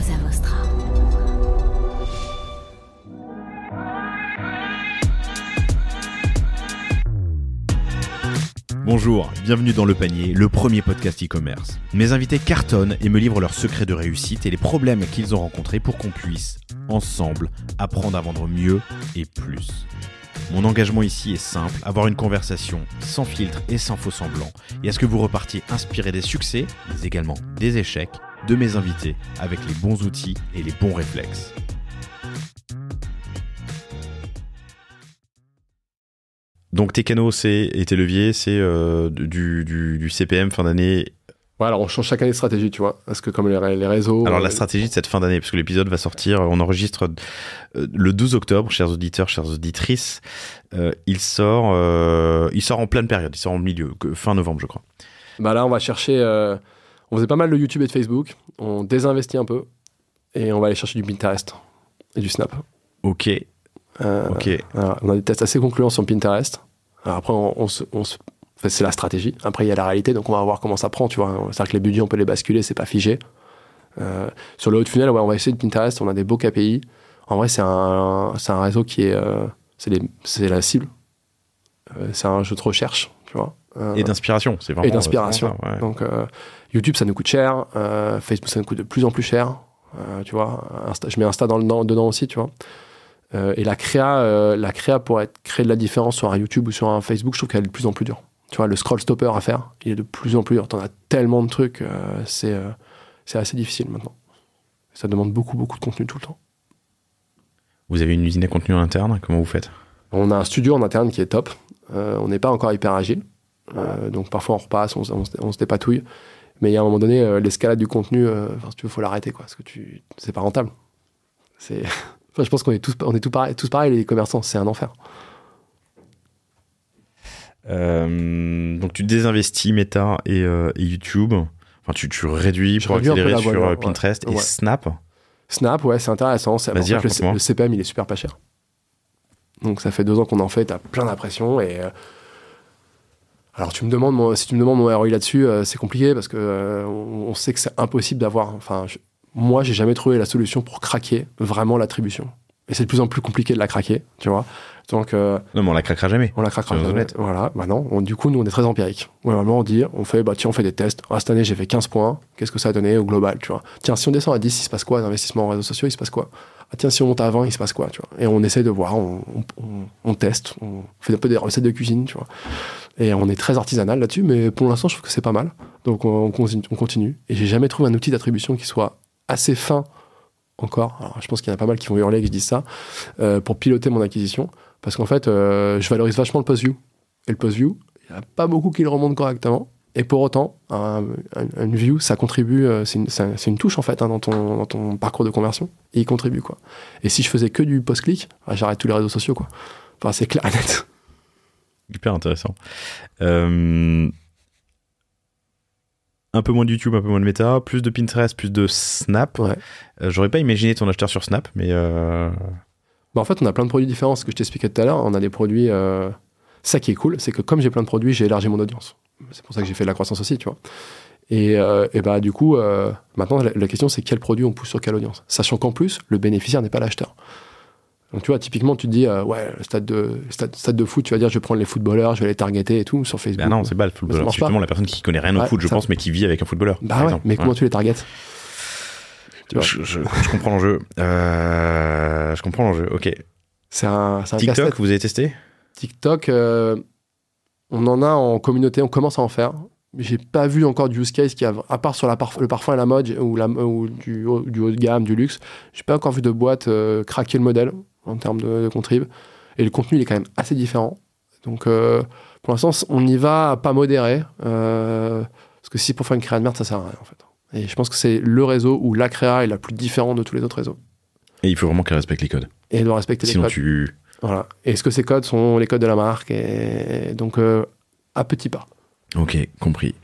Cosa Vostra. Bonjour, bienvenue dans Le Panier, le premier podcast e-commerce. Mes invités cartonnent et me livrent leurs secrets de réussite et les problèmes qu'ils ont rencontrés pour qu'on puisse, ensemble, apprendre à vendre mieux et plus. Mon engagement ici est simple, avoir une conversation sans filtre et sans faux semblants, et à ce que vous repartiez inspiré des succès, mais également des échecs, de mes invités, avec les bons outils et les bons réflexes. Donc tes canaux et tes leviers, c'est du CPM fin d'année. Ouais, alors on change chaque année de stratégie, tu vois, parce que comme les réseaux... Alors la stratégie de cette fin d'année, parce que l'épisode va sortir, on enregistre le 12 octobre, chers auditeurs, chères auditrices, il sort en pleine période, il sort en milieu, fin novembre je crois. Bah là on va chercher, on faisait pas mal de YouTube et de Facebook, on désinvestit un peu, et on va aller chercher du Pinterest et du Snap. Ok. Voilà, on a des tests assez concluants sur Pinterest. Alors après, enfin, c'est la stratégie. Après, il y a la réalité, donc on va voir comment ça prend. Tu vois, c'est-à-dire que les budgets, on peut les basculer, c'est pas figé. Sur le haut de funnel, ouais, on va essayer de Pinterest. On a des beaux KPI. En vrai, c'est un réseau qui est, c'est la cible. C'est un jeu de recherche, tu vois. Et d'inspiration, c'est vraiment. Et d'inspiration. Ça, ouais. Donc YouTube, ça nous coûte cher. Facebook, ça nous coûte de plus en plus cher. Tu vois, je mets Insta dedans aussi, tu vois. Et la créa pour créer de la différence sur un YouTube ou sur un Facebook, je trouve qu'elle est de plus en plus dure. Tu vois, le scroll stopper à faire, il est de plus en plus dur. T'en as tellement de trucs, c'est assez difficile maintenant. Ça demande beaucoup de contenu tout le temps. Vous avez une usine à contenu en interne, comment vous faites ? On a un studio en interne qui est top. On n'est pas encore hyper agile. Donc parfois on repasse, on se dépatouille. Mais il y a un moment donné, l'escalade du contenu, si tu veux, faut l'arrêter, quoi, parce que c'est pas rentable. Enfin, je pense qu'on est tous pareils, les commerçants, c'est un enfer. Donc tu désinvestis Meta et YouTube. Enfin, tu réduis pour accélérer sur Pinterest et Snap. Snap, ouais, c'est intéressant. Le CPM, il est super pas cher. Donc ça fait 2 ans qu'on en fait, t'as plein d'impressions. Alors si tu me demandes mon ROI là-dessus, c'est compliqué parce que on sait que c'est impossible d'avoir... Enfin, moi, j'ai jamais trouvé la solution pour craquer vraiment l'attribution. Et c'est de plus en plus compliqué de la craquer, tu vois. Donc, non, mais on la craquera jamais. On la craquera jamais. Voilà, bah non. Du coup, nous, on est très empirique. Vraiment, on fait des tests. Cette année, j'ai fait 15 points. Qu'est-ce que ça a donné au global, tu vois. Tiens, si on descend à 10, il se passe quoi? L'investissement en réseaux sociaux, il se passe quoi? Ah, tiens, si on monte à 20, il se passe quoi, tu vois. Et on essaie de voir, on teste, on fait un peu des recettes de cuisine, tu vois. Et on est très artisanal là-dessus, mais pour l'instant, je trouve que c'est pas mal. Donc, on continue. Et j'ai jamais trouvé un outil d'attribution qui soit assez fin encore, alors je pense qu'il y en a pas mal qui vont hurler que je dise ça, pour piloter mon acquisition, parce qu'en fait je valorise vachement le post-view, et le post-view, il n'y a pas beaucoup qui le remontent correctement, et pour autant une view, ça contribue, c'est une touche en fait, hein, dans ton parcours de conversion, et il contribue, quoi. Et si je faisais que du post-click, j'arrête tous les réseaux sociaux, quoi. Enfin, c'est clair et net. Hyper intéressant. Un peu moins de YouTube, un peu moins de Meta, plus de Pinterest, plus de Snap. Ouais. J'aurais pas imaginé ton acheteur sur Snap, mais... Bah en fait, on a plein de produits différents, ce que je t'expliquais tout à l'heure. On a des produits... Ça qui est cool, c'est que comme j'ai plein de produits, j'ai élargi mon audience. C'est pour ça que j'ai fait de la croissance aussi, tu vois. Et bah du coup, maintenant, la question, c'est quel produit on pousse sur quelle audience. Sachant qu'en plus, le bénéficiaire n'est pas l'acheteur. Donc tu vois, typiquement, tu te dis, le stade de foot, tu vas dire, je vais prendre les footballeurs, je vais les targeter et tout, sur Facebook. Bah non, c'est pas le footballeur. C'est justement la personne qui connaît rien au foot, je pense, mais qui vit avec un footballeur. Bah ouais, mais comment tu les targetes? Je comprends l'enjeu. Je comprends l'enjeu, ok. C'est un TikTok, casse-tête. vous avez testé? TikTok, on en a en communauté, on commence à en faire. Mais j'ai pas vu encore du use case qui a, à part sur le parfum et la mode ou du haut de gamme, du luxe, j'ai pas encore vu de boîte craquer le modèle en termes de contrib. Et le contenu, il est quand même assez différent. Donc, pour l'instant, on y va pas modéré. Parce que si pour faire une créa de merde, ça sert à rien, en fait. Et je pense que c'est le réseau où la créa est la plus différente de tous les autres réseaux. Et il faut vraiment qu'elle respecte les codes. Et elle doit respecter les codes. Voilà. Et est-ce que ces codes sont les codes de la marque? Et donc, à petits pas. Ok, compris.